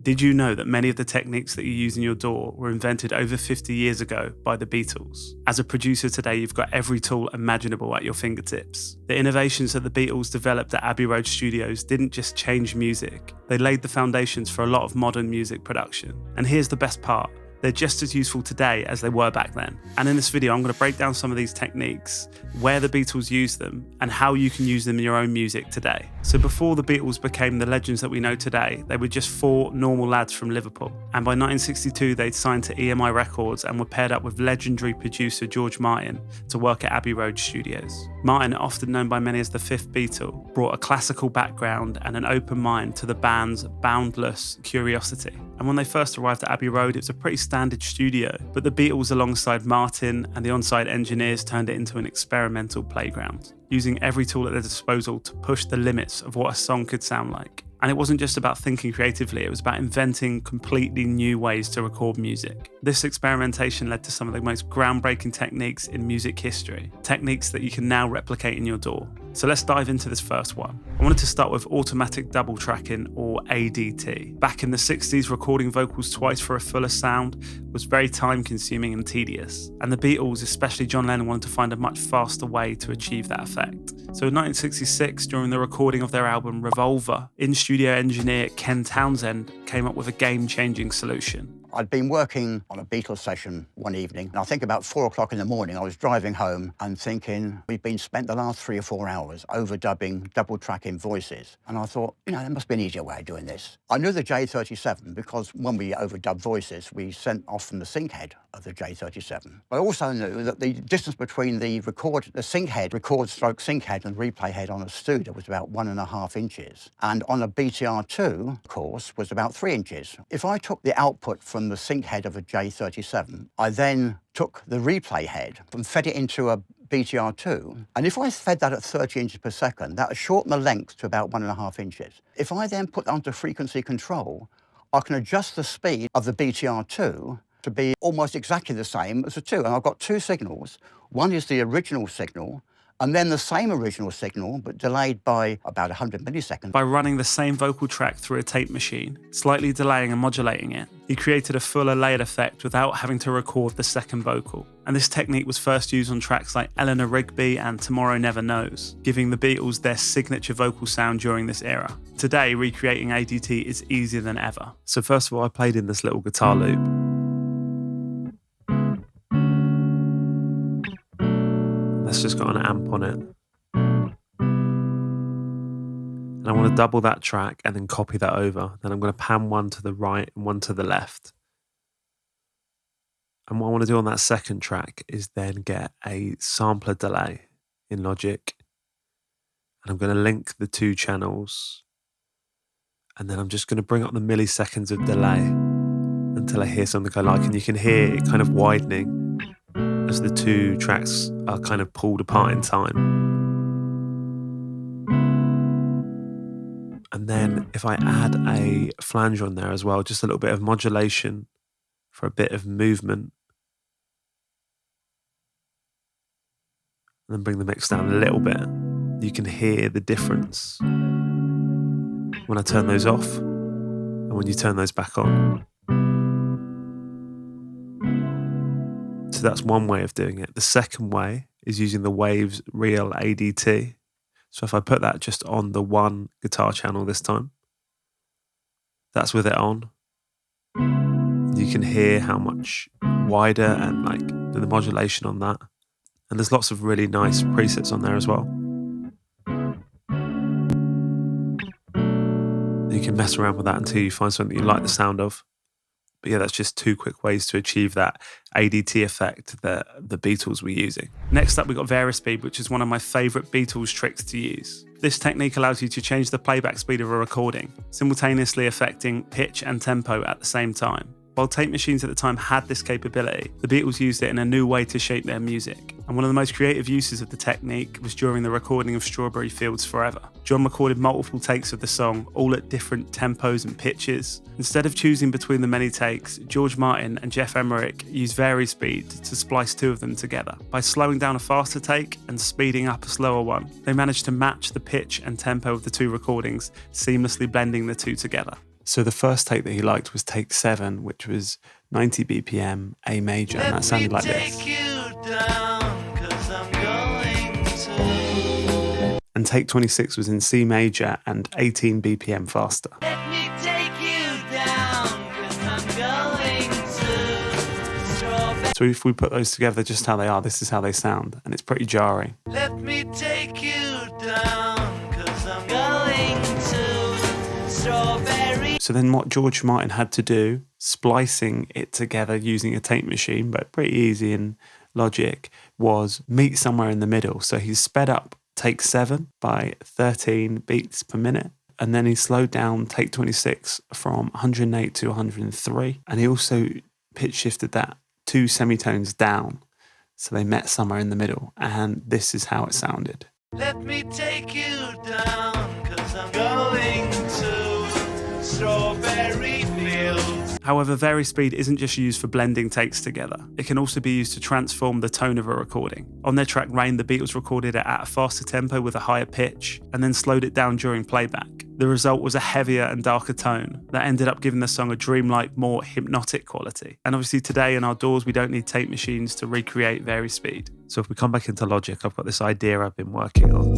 Did you know that many of the techniques that you use in your DAW were invented over 50 years ago by the Beatles? As a producer today, you've got every tool imaginable at your fingertips. The innovations that the Beatles developed at Abbey Road Studios didn't just change music, they laid the foundations for a lot of modern music production. And here's the best part. They're just as useful today as they were back then. And in this video, I'm going to break down some of these techniques, where the Beatles used them, and how you can use them in your own music today. So before the Beatles became the legends that we know today, they were just four normal lads from Liverpool. And by 1962, they'd signed to EMI Records and were paired up with legendary producer George Martin to work at Abbey Road Studios. Martin, often known by many as the fifth Beatle, brought a classical background and an open mind to the band's boundless curiosity. And when they first arrived at Abbey Road, it was a pretty standard studio, but the Beatles alongside Martin and the on-site engineers turned it into an experimental playground, using every tool at their disposal to push the limits of what a song could sound like. And it wasn't just about thinking creatively, it was about inventing completely new ways to record music. This experimentation led to some of the most groundbreaking techniques in music history, techniques that you can now replicate in your DAW. So let's dive into this first one. I wanted to start with automatic double tracking, or ADT. Back in the 60s, recording vocals twice for a fuller sound was very time consuming and tedious. And the Beatles, especially John Lennon, wanted to find a much faster way to achieve that effect. So in 1966, during the recording of their album Revolver, in-studio engineer Ken Townsend came up with a game-changing solution. I'd been working on a Beatles session one evening, and I think about 4 o'clock in the morning, I was driving home and thinking, we've been spent the last 3 or 4 hours overdubbing, double tracking voices. And I thought, there must be an easier way of doing this. I knew the J37 because when we overdubbed voices, we sent off from the sync head of the J37. But I also knew that the distance between the sync head, record stroke sync head, and replay head on a Studer was about 1.5 inches. And on a BTR2, of course, was about 3 inches. If I took the output from the sync head of a J37, I then took the replay head and fed it into a BTR2, and if I fed that at 30 inches per second, that would shorten the length to about 1.5 inches. If I then put that onto frequency control, I can adjust the speed of the BTR2 to be almost exactly the same as the 2, and I've got 2 signals. One is the original signal, and then the same original signal, but delayed by about 100 milliseconds. By running the same vocal track through a tape machine, slightly delaying and modulating it, he created a fuller layered effect without having to record the second vocal. And this technique was first used on tracks like Eleanor Rigby and Tomorrow Never Knows, giving the Beatles their signature vocal sound during this era. Today, recreating ADT is easier than ever. So first of all, I played in this little guitar loop. That's just got an amp on it. And I want to double that track and then copy that over. Then I'm going to pan one to the right and one to the left. And what I want to do on that second track is then get a sampler delay in Logic. And I'm going to link the 2 channels. And then I'm just going to bring up the milliseconds of delay until I hear something I like. And you can hear it kind of widening as the 2 tracks are kind of pulled apart in time. And then if I add a flange on there as well, just a little bit of modulation for a bit of movement. And then bring the mix down a little bit. You can hear the difference when I turn those off and when you turn those back on. So that's one way of doing it. The second way is using the Waves Real ADT. So if I put that just on the 1 guitar channel this time, that's with it on. You can hear how much wider and like the modulation on that. And there's lots of really nice presets on there as well. You can mess around with that until you find something you like the sound of. But yeah, that's just 2 quick ways to achieve that ADT effect that the Beatles were using. Next up, we've got Varispeed, which is one of my favourite Beatles tricks to use. This technique allows you to change the playback speed of a recording, simultaneously affecting pitch and tempo at the same time. While tape machines at the time had this capability, the Beatles used it in a new way to shape their music. And one of the most creative uses of the technique was during the recording of Strawberry Fields Forever. John recorded multiple takes of the song, all at different tempos and pitches. Instead of choosing between the many takes, George Martin and Geoff Emerick used Varispeed to splice 2 of them together. By slowing down a faster take and speeding up a slower one, they managed to match the pitch and tempo of the 2 recordings, seamlessly blending the 2 together. So the first take that he liked was take 7, which was 90 BPM, A major, and that sounded like this. And take 26 was in C major and 18 BPM faster. Let me take you down, 'cause I'm going to strawberry. So if we put those together just how they are, this is how they sound, and it's pretty jarring. Let me take you down, 'cause I'm going to strawberry. So then what George Martin had to do, splicing it together using a tape machine, but pretty easy in Logic, was meet somewhere in the middle. So he sped up take 7 by 13 beats per minute. And then he slowed down take 26 from 108 to 103. And he also pitch shifted that 2 semitones down. So they met somewhere in the middle. And this is how it sounded. Let me take you down, 'cause I'm going to strawberry fields. However, Varispeed isn't just used for blending takes together. It can also be used to transform the tone of a recording. On their track Rain, the Beatles recorded it at a faster tempo with a higher pitch, and then slowed it down during playback. The result was a heavier and darker tone that ended up giving the song a dreamlike, more hypnotic quality. And obviously today in our DAWs, we don't need tape machines to recreate Varispeed. So if we come back into Logic, I've got this idea I've been working on.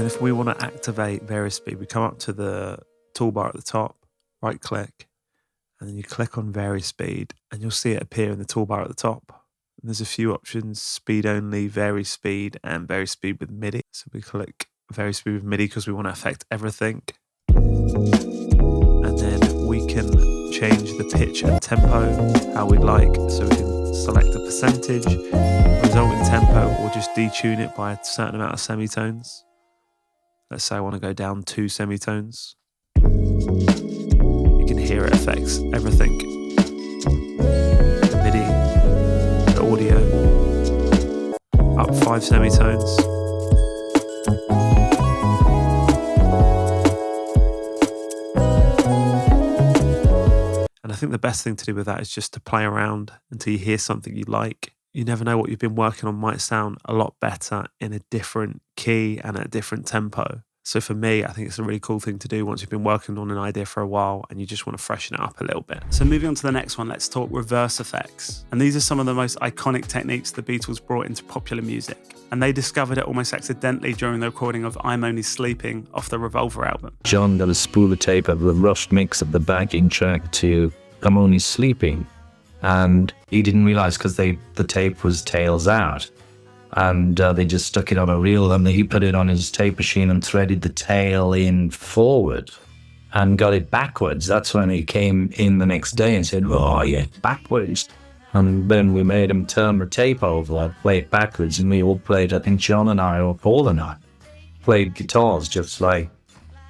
If we want to activate Varispeed, we come up to the toolbar at the top, right click, and then you click on Varispeed, and you'll see it appear in the toolbar at the top. And there's a few options: speed only, Varispeed, and Varispeed with MIDI. So we click Varispeed with MIDI because we want to affect everything. And then we can change the pitch and tempo how we'd like. So we can select a percentage, resultant tempo, or just detune it by a certain amount of semitones. Let's say I want to go down 2 semitones. You can hear it affects everything. The MIDI, the audio, up 5 semitones. And I think the best thing to do with that is just to play around until you hear something you like. You never know what you've been working on might sound a lot better in a different key and at a different tempo. So for me, I think it's a really cool thing to do once you've been working on an idea for a while and you just want to freshen it up a little bit. So moving on to the next one, let's talk reverse effects. And these are some of the most iconic techniques the Beatles brought into popular music. And they discovered it almost accidentally during the recording of I'm Only Sleeping off the Revolver album. John got a spool of tape of the rushed mix of the backing track to I'm Only Sleeping. And he didn't realize because the tape was tails out, and they just stuck it on a reel, and he put it on his tape machine and threaded the tail in forward and got it backwards. That's when he came in the next day and said, "Oh yeah, backwards." And then we made him turn the tape over and play it backwards, and we all played, I think John and I, or Paul and I, played guitars, just like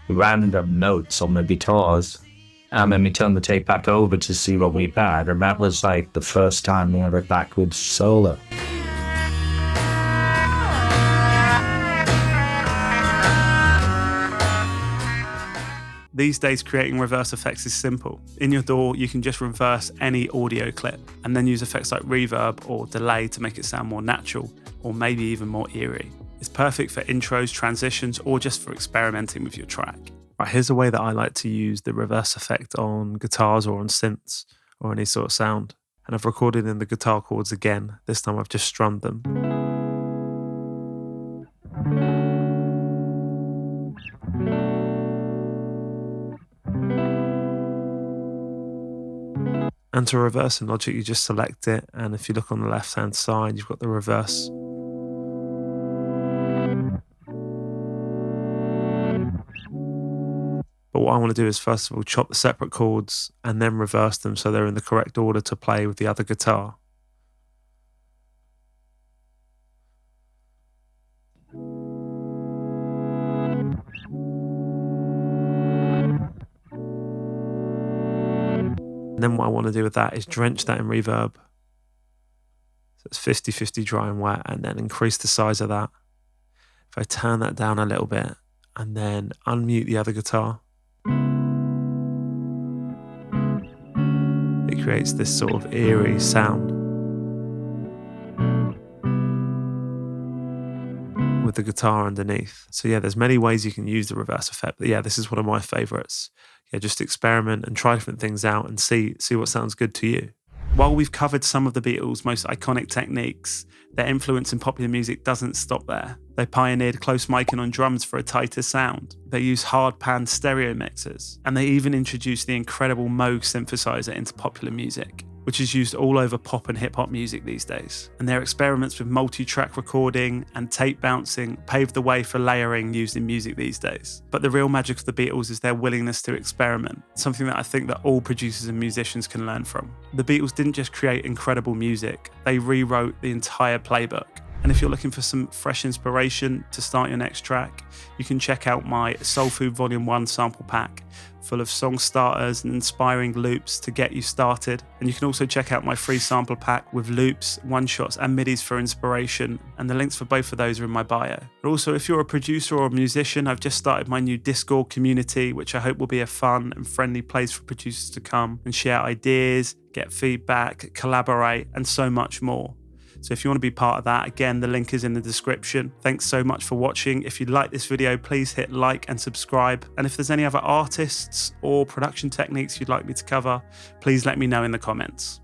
random notes on the guitars. And then we turned the tape back over to see what we had, and that was like the first time we had a backwards solo. These days, creating reverse effects is simple. In your DAW, you can just reverse any audio clip and then use effects like reverb or delay to make it sound more natural or maybe even more eerie. It's perfect for intros, transitions, or just for experimenting with your track. Right, here's a way that I like to use the reverse effect on guitars or on synths or any sort of sound. And I've recorded in the guitar chords again. This time I've just strummed them. And to reverse in Logic, you just select it. And if you look on the left-hand side, you've got the reverse. But what I want to do is first of all chop the separate chords and then reverse them so they're in the correct order to play with the other guitar. And then what I want to do with that is drench that in reverb. So it's 50-50 dry and wet, and then increase the size of that. If I turn that down a little bit and then unmute the other guitar, it creates this sort of eerie sound. with the guitar underneath. So yeah, there's many ways you can use the reverse effect. But yeah, this is one of my favorites. Yeah, just experiment and try different things out and see what sounds good to you. While we've covered some of the Beatles' most iconic techniques, their influence in popular music doesn't stop there. They pioneered close miking on drums for a tighter sound. They used hard pan stereo mixers, and they even introduced the incredible Moog synthesizer into popular music, which is used all over pop and hip hop music these days. And their experiments with multi-track recording and tape bouncing paved the way for layering used in music these days. But the real magic of the Beatles is their willingness to experiment, something that I think that all producers and musicians can learn from. The Beatles didn't just create incredible music, they rewrote the entire playbook. And if you're looking for some fresh inspiration to start your next track, you can check out my Soul Food Volume 1 sample pack full of song starters and inspiring loops to get you started. And you can also check out my free sample pack with loops, one-shots and midis for inspiration, and the links for both of those are in my bio. But also, if you're a producer or a musician, I've just started my new Discord community, which I hope will be a fun and friendly place for producers to come and share ideas, get feedback, collaborate, and so much more. So if you want to be part of that, again, the link is in the description. Thanks so much for watching. If you like this video, please hit like and subscribe. And if there's any other artists or production techniques you'd like me to cover, please let me know in the comments.